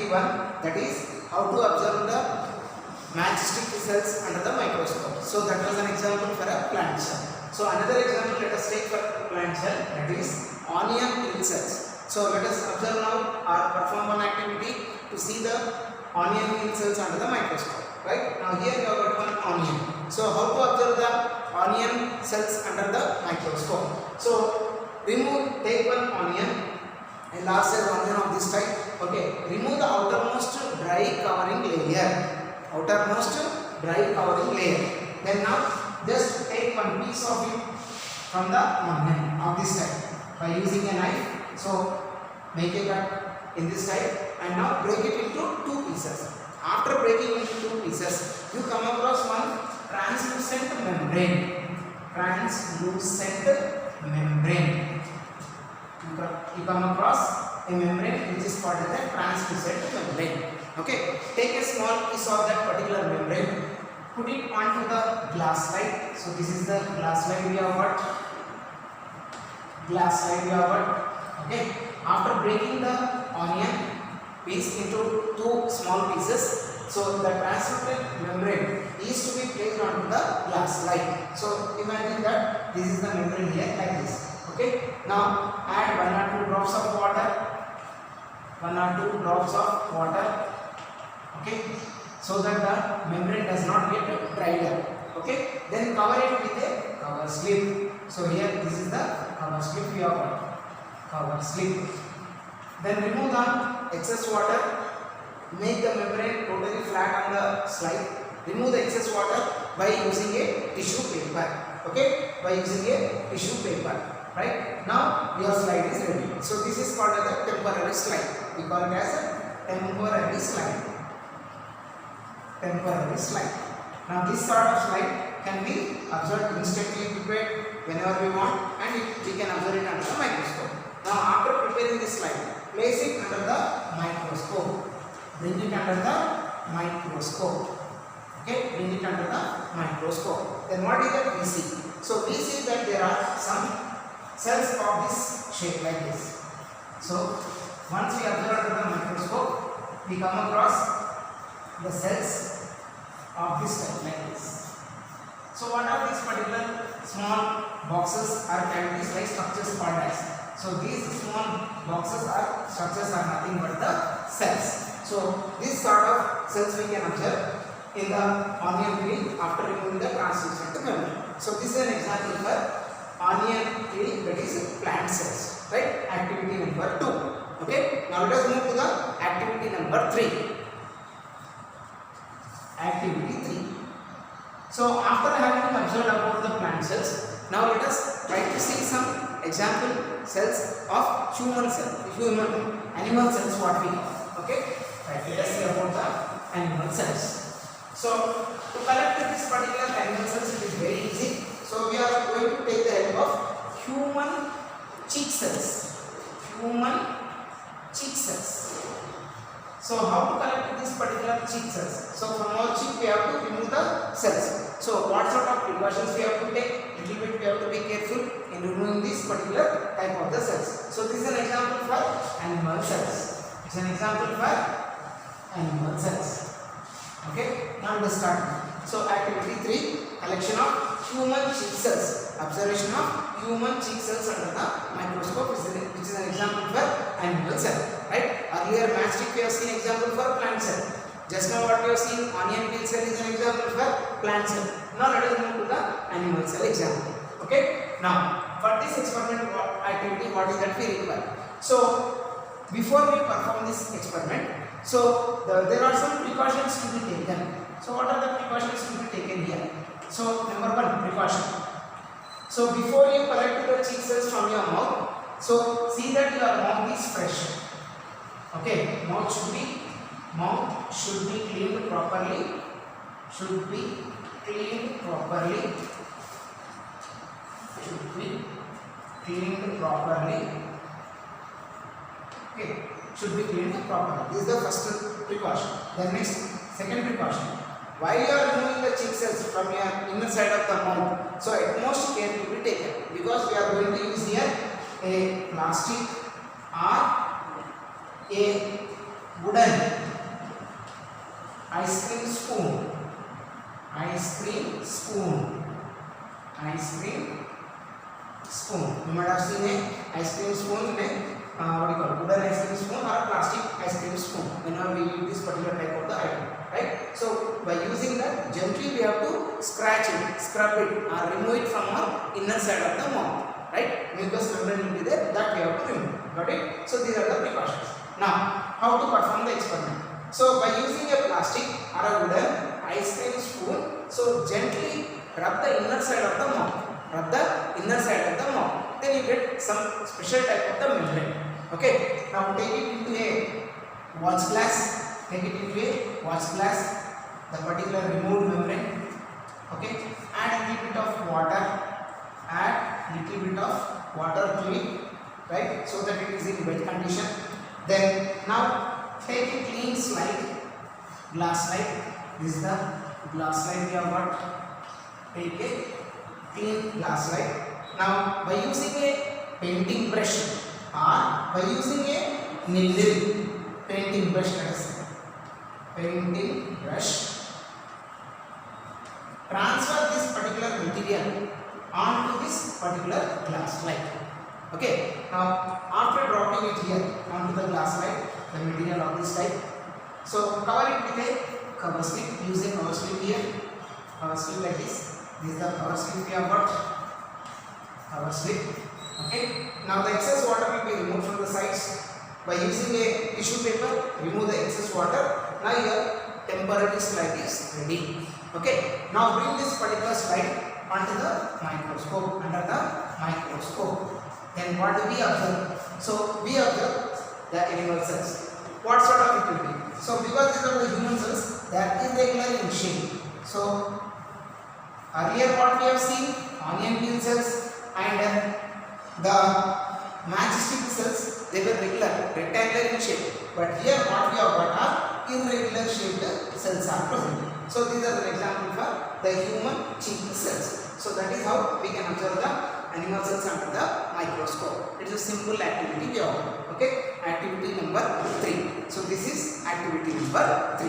activity 1, that is how to observe the matchstick cells under the microscope. So that was an example for a plant cell. So another example let us take for plant cell, that is onion peel cells. So let us observe now or perform one activity to see the onion peel cells under the microscope. Right? Now here we have got one onion. So how to observe the onion cells under the microscope? So take one onion, a large size onion of this type. Okay, remove the outermost dry covering layer. Then now just take one piece of it from the onion of this type by using a knife. So make a cut in this type and now break it into two pieces. After breaking into two pieces, you come across one translucent membrane. You come across a membrane which is called as a translucent membrane. Okay, take a small piece of that particular membrane, put it onto the glass slide. So this is the glass slide we have got. Okay, after breaking the onion piece into two small pieces, so the translucent membrane is to be placed onto the glass slide. So imagine that this is the membrane here like this. Okay, now add 1 or 2 drops of water. Okay, so that the membrane does not get dried up. Okay, then cover it with a cover slip. So here this is the cover slip we have got. Cover slip. Then remove the excess water. Make the membrane totally flat on the slide. Remove the excess water by using a tissue paper. Okay, by using a tissue paper. Right, now your slide is ready. So this is called as a temporary slide. We call it as a temporary slide. Now this sort of slide can be observed instantly prepared whenever we want, and we can observe it under the microscope. Now after preparing this slide, place it under the microscope. Bring it under the microscope. Okay, bring it under the microscope. Then what is that we see? So we see that there are some cells of this shape like this. So once we observe under the microscope, we come across the cells of this type like this. So what are these particular small boxes or cavities like structures called as? So these small boxes or structures are nothing but the cells. So this sort of cells we can observe in the onion peel after removing the translucent membrane. So this is an example for onion peel, that is plant cells. Right? Activity number 2. Okay. Now let us move to the activity number 3. So after having observed about the plant cells, now let us try to see some example cells of animal cells what we have. Okay. Right. Let us see about the animal cells. So to collect this particular animal cells, it is very easy. So we are going to take the help of human cheek cells. So how to collect this particular cheek cells? So from our cheek we have to remove the cells. So what sort of precautions we have to take? Little bit we have to be careful in removing this particular type of the cells. So this is an example for animal cells. It's an example for animal cells. Okay, now let us start. So activity 3, collection of human cheek cells. Observation of human cheek cells under the microscope, which is an example for animal cell. Right? Earlier matchstick we have seen example for plant cell. Just now what we have seen, onion peel cell is an example for plant cell. Now let us move to the animal cell example. Okay? Now for this experiment activity, what is that we require? So before we perform this experiment, so there are some precautions to be taken. So what are the precautions to be taken here? So number 1, precaution. So before you collect the cheek cells from your mouth, so see that your mouth is fresh. Okay, mouth should be cleaned properly. Okay, should be cleaned properly. This is the first precaution. Then next, second precaution. While you are removing the cheek cells from your inner side of the mouth, so utmost care to be taken, because we are going to use here a plastic or a wooden ice cream spoon. Ice cream spoon. You might have seen a ice cream spoon in a what do you call wooden ice cream spoon or a plastic ice cream spoon whenever we use this particular type of the item, right? So by using that, gently we have to scratch it, scrub it, or remove it from our inner side of the mouth, right? Mucous membrane will be there, that we have to remove. Got it? So these are the precautions. Now, how to perform the experiment? So by using a plastic or a wooden ice cream spoon, so gently rub the inner side of the mouth. Rub the inner side of the mouth. Then you get some special type of the membrane. Okay. Now take it into a watch glass. Take it into a watch glass. The particular removed membrane. Okay. Add a little bit of water. Add little bit of water to it. Right. So that it is in wet condition. Then now take a clean slide. Glass slide. This is the glass slide we have got. Take a clean glass slide. Now by using a painting brush or by using a needle painting brush, let us say painting brush, transfer this particular material onto this particular glass slide. Okay. Now after dropping it here onto the glass slide, the material of this type, so cover it with a cover slip. Use a cover slip here. Cover slip like this. This is the cover slip we have got. Cover slip. Okay. Now the excess water will be removed from the sides. By using a tissue paper, remove the excess water. Now your temporary slide is ready. Okay. Now bring this particular slide onto the microscope, under the microscope. Then what do we observe? So we observe the animal cells. What sort of it will be? So because these are the human cells, they are irregular in shape. So earlier what we have seen, onion peel cells and the matchstick cells, they were regular, rectangular in shape. But here what we have got are irregular shaped cells are present. So these are the example for the human cheek cells. So that is how we can observe the animal cells under the microscope. It is a simple activity we have got. Okay, activity number 3. So this is activity number 3.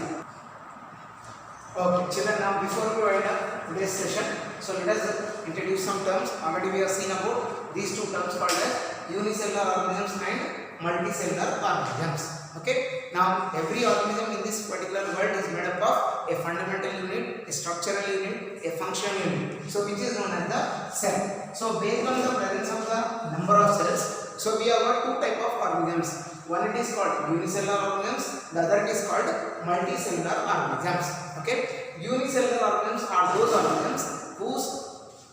Okay, children, now before we wind up today's session, so let us introduce some terms. Already we have seen about these two terms called as unicellular organisms and multicellular organisms. Okay, now every organism in this particular world is made up of a fundamental unit, a structural unit, a functional unit. So which is known as the cell. So based on the presence of the number of cells, so we have got two type of organisms. One it is called unicellular organisms, the other it is called multicellular organisms. Okay, unicellular organisms are those organisms whose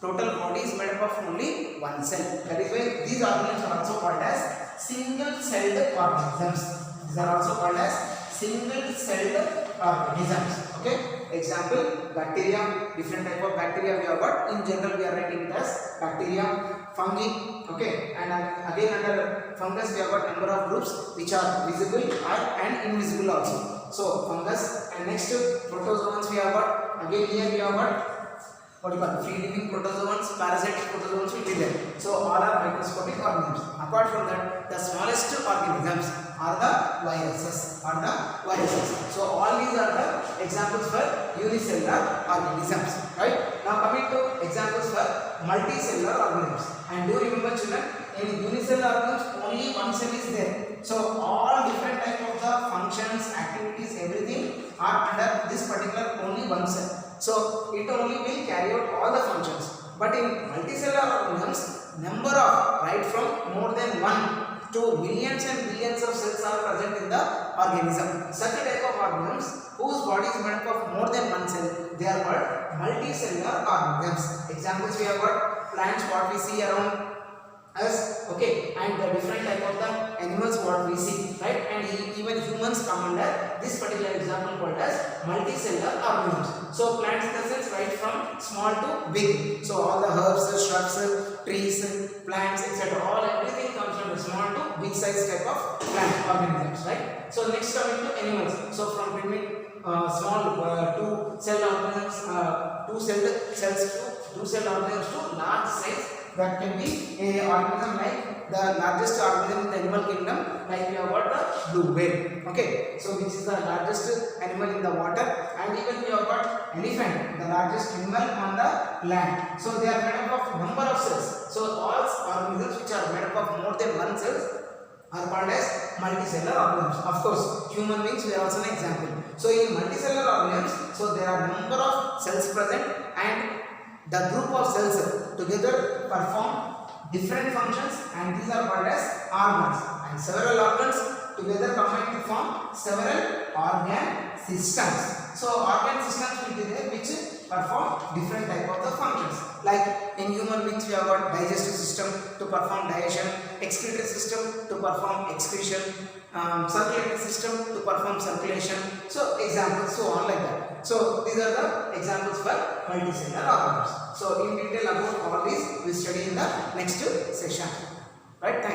total body is made up of only one cell. That is why these organisms are also called as single-celled organisms. These are also called as single-celled organisms. Okay. Example, bacteria, different type of bacteria we have got. In general, we are writing it as bacteria, fungi. Okay, and again under fungus we have got number of groups which are visible and invisible also. So fungus, and next protozoans we have got. Again here we have got what you call free living protozoans, parasitic protozoans will be there. So all are microscopic organisms. Apart from that, the smallest organisms are the viruses. So all these are the examples for unicellular organisms. Right? Now coming to examples for multicellular organisms. And do remember, children, in unicellular organisms only one cell is there. So all different type of the functions, activities, everything are under this particular only one cell. So it only will carry out all the functions. But in multicellular organisms, number of right from more than 1 to millions and billions of cells are present in the organism. Such a type of organisms whose body is made up of more than one cell, they are called multicellular organisms. Examples we have got plants what we see around us, okay, and the different type of the animals what we see, right, and even humans come under this particular example called as multicellular organisms. So plants in the sense right from small to big. So all the herbs, shrubs, trees, plants, etc. all everything comes from small to big size type of plant organisms, right. So next coming to animals. So from between small two-cell organisms, two-cell organisms to large size. That can be a organism like the largest organism in the animal kingdom, like we have got the blue whale. Okay, so which is the largest animal in the water, and even we have got elephant, the largest animal on the land. So they are made up of number of cells. So all organisms which are made up of more than one cells are called as multicellular organisms. Of course, human beings we are also an example. So in multicellular organisms, so there are number of cells present, and the group of cells together perform different functions, and these are called as organs, and several organs together combine to form several organ systems. So organ systems will be there which perform different type of the functions. Like in human beings we have got digestive system to perform digestion, excretory system to perform excretion, circulatory system to perform circulation. So examples, so on like that. So these are the examples for multicellular organisms. So in detail about all these we study in the next session. Right? Thank you.